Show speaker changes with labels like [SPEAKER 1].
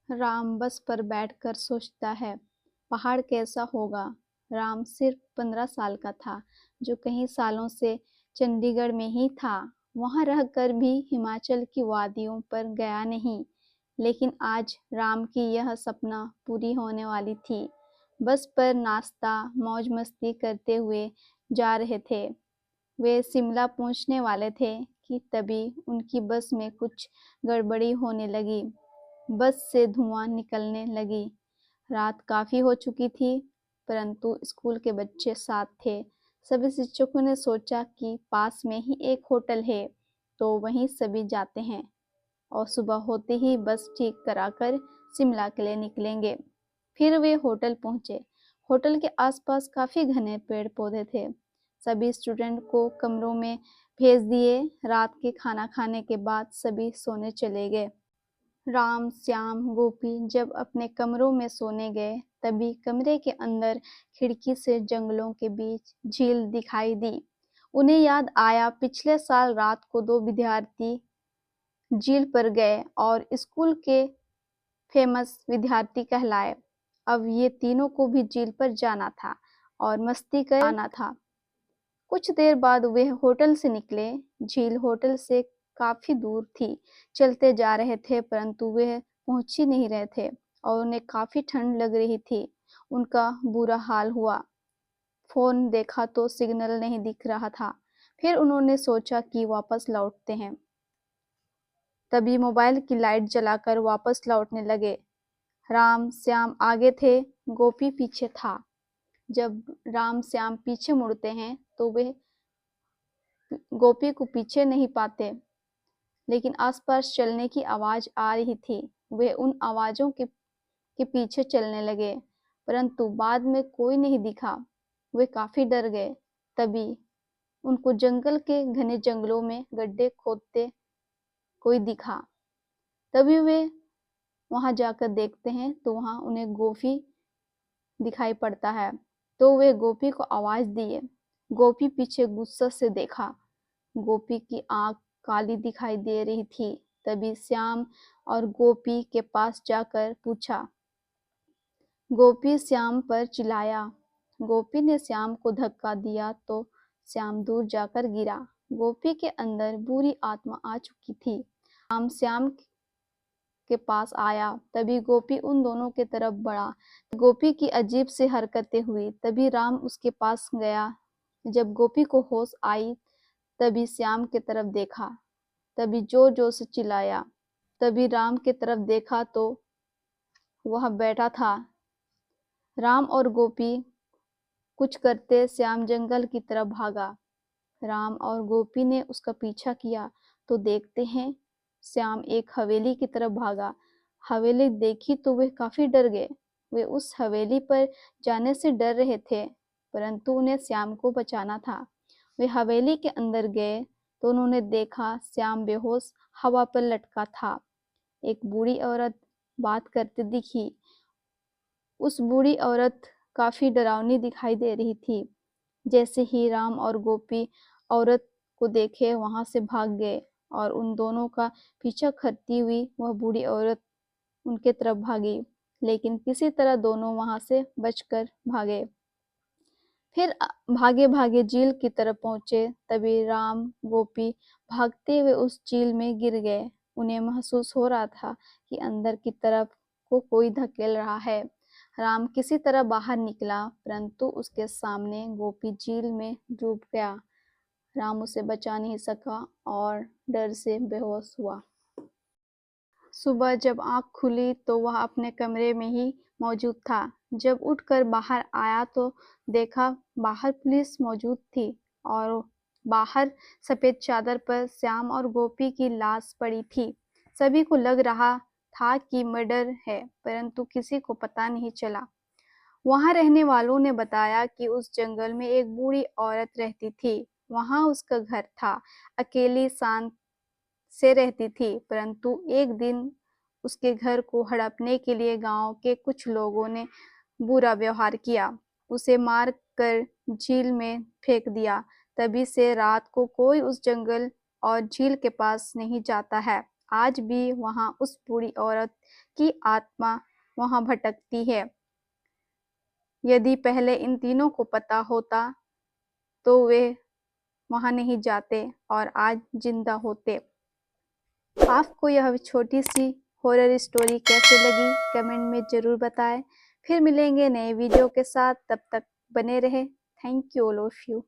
[SPEAKER 1] राम बस पर बैठकर सोचता है, पहाड़ कैसा होगा। राम सिर्फ 15 साल का था, जो कई सालों से चंडीगढ़ में ही था। वहां रहकर भी हिमाचल की वादियों पर गया नहीं। लेकिन आज राम की यह सपना पूरी होने वाली थी। बस पर नाश्ता मौज मस्ती करते हुए जा रहे थे। वे शिमला पहुंचने वाले थे कि तभी उनकी बस में कुछ गड़बड़ी होने लगी। बस से धुआं निकलने लगी। रात काफी हो चुकी थी, परंतु स्कूल के बच्चे साथ थे। सभी शिक्षकों ने सोचा कि पास में ही एक होटल है, तो वहीं सभी जाते हैं और सुबह होते ही बस ठीक कराकर शिमला के लिए निकलेंगे। फिर वे होटल पहुंचे। होटल के आसपास काफी घने पेड़ पौधे थे। सभी स्टूडेंट को कमरों में भेज दिए। रात के खाना खाने के बाद सभी सोने चले गए। राम, श्याम, गोपी जब अपने कमरों में सोने गए, तभी कमरे के अंदर खिड़की से जंगलों के बीच झील दिखाई दी। उन्हें याद आया, पिछले साल रात को 2 विद्यार्थी झील पर गए और स्कूल के फेमस विद्यार्थी कहलाए। अब ये तीनों को भी झील पर जाना था और मस्ती कर आना था। कुछ देर बाद वे होटल से निकले। झील होटल से काफी दूर थी। चलते जा रहे थे, परंतु वे पहुंच ही नहीं रहे थे और उन्हें काफी ठंड लग रही थी। उनका बुरा हाल हुआ। फोन देखा तो सिग्नल नहीं दिख रहा था। फिर उन्होंने सोचा कि वापस लौटते हैं। तभी मोबाइल की लाइट जलाकर वापस लौटने लगे। राम, श्याम आगे थे, गोपी पीछे था। जब राम श्याम पीछे मुड़ते हैं तो वे गोपी को पीछे नहीं पाते, लेकिन आसपास चलने की आवाज आ रही थी। वे उन आवाजों के पीछे चलने लगे, परंतु बाद में कोई नहीं दिखा। वे काफी डर गए। तभी उनको जंगल के घने जंगलों में गड्ढे खोदते कोई दिखा। तभी वे वहां जाकर देखते हैं तो वहां उन्हें गोपी दिखाई पड़ता है। तो वे गोपी को आवाज दिए। गोपी पीछे गुस्सा से देखा। गोपी की आंख काली दिखाई दे रही थी। तभी श्याम और गोपी के पास जाकर पूछा। गोपी श्याम पर चिल्लाया। गोपी ने श्याम को धक्का दिया तो श्याम दूर जाकर गिरा। गोपी के अंदर बुरी आत्मा आ चुकी थी। राम श्याम के पास आया। तभी गोपी उन दोनों के तरफ बढ़ा। गोपी की अजीब सी हरकतें हुई। तभी राम उसके पास गया। जब गोपी को होश आई, तभी श्याम की तरफ देखा। तभी जोर जोर से चिल्लाया। तभी राम की तरफ देखा तो वह बैठा था। राम और गोपी कुछ करते श्याम जंगल की तरफ भागा। राम और गोपी ने उसका पीछा किया तो देखते हैं श्याम एक हवेली की तरफ भागा। हवेली देखी तो वे काफी डर गए। वे उस हवेली पर जाने से डर रहे थे, परंतु उन्हें श्याम को बचाना था। वे हवेली के अंदर गए तो उन्होंने देखा श्याम बेहोश हवा पर लटका था। एक बूढ़ी औरत बात करती दिखी। उस बूढ़ी औरत काफी डरावनी दिखाई दे रही थी। जैसे ही राम और गोपी औरत को देखे, वहां से भाग गए और उन दोनों का पीछा करती हुई वह बूढ़ी औरत उनके तरफ भागी, लेकिन किसी तरह दोनों वहां से बचकर भागे। फिर भागे भागे झील की तरफ पहुंचे। तभी राम गोपी भागते हुए उस झील में गिर गए। उन्हें महसूस हो रहा था कि अंदर की तरफ को कोई धकेल रहा है। राम किसी तरह बाहर निकला, परंतु उसके सामने गोपी झील में डूब गया। राम उसे बचा नहीं सका और डर से बेहोश हुआ। सुबह जब आंख खुली तो वह अपने कमरे में ही मौजूद था। जब उठकर बाहर आया तो देखा बाहर पुलिस मौजूद थी और बाहर सफेद चादर पर श्याम और गोपी की लाश पड़ी थी। सभी को लग रहा था कि मर्डर है, परंतु किसी को पता नहीं चला। वहां रहने वालों ने बताया कि उस जंगल में एक बूढ़ी औरत रहती थी। वहां उसका घर था। अकेली शांत से रहती थी, परंतु एक दिन उसके घर को हड़पने के लिए गांव के कुछ लोगों ने बुरा व्यवहार किया। उसे मार कर झील में फेंक दिया। तभी से रात को कोई उस जंगल और झील के पास नहीं जाता है आज भी वहाँ उस बूढ़ी औरत की आत्मा वहाँ भटकती है। यदि पहले इन तीनों को पता होता तो वे वहाँ नहीं जाते और आज जिंदा होते। आपको यह छोटी सी हॉरर स्टोरी कैसे लगी कमेंट में ज़रूर बताएं। फिर मिलेंगे नए वीडियो के साथ, तब तक बने रहे। Thank you all of you.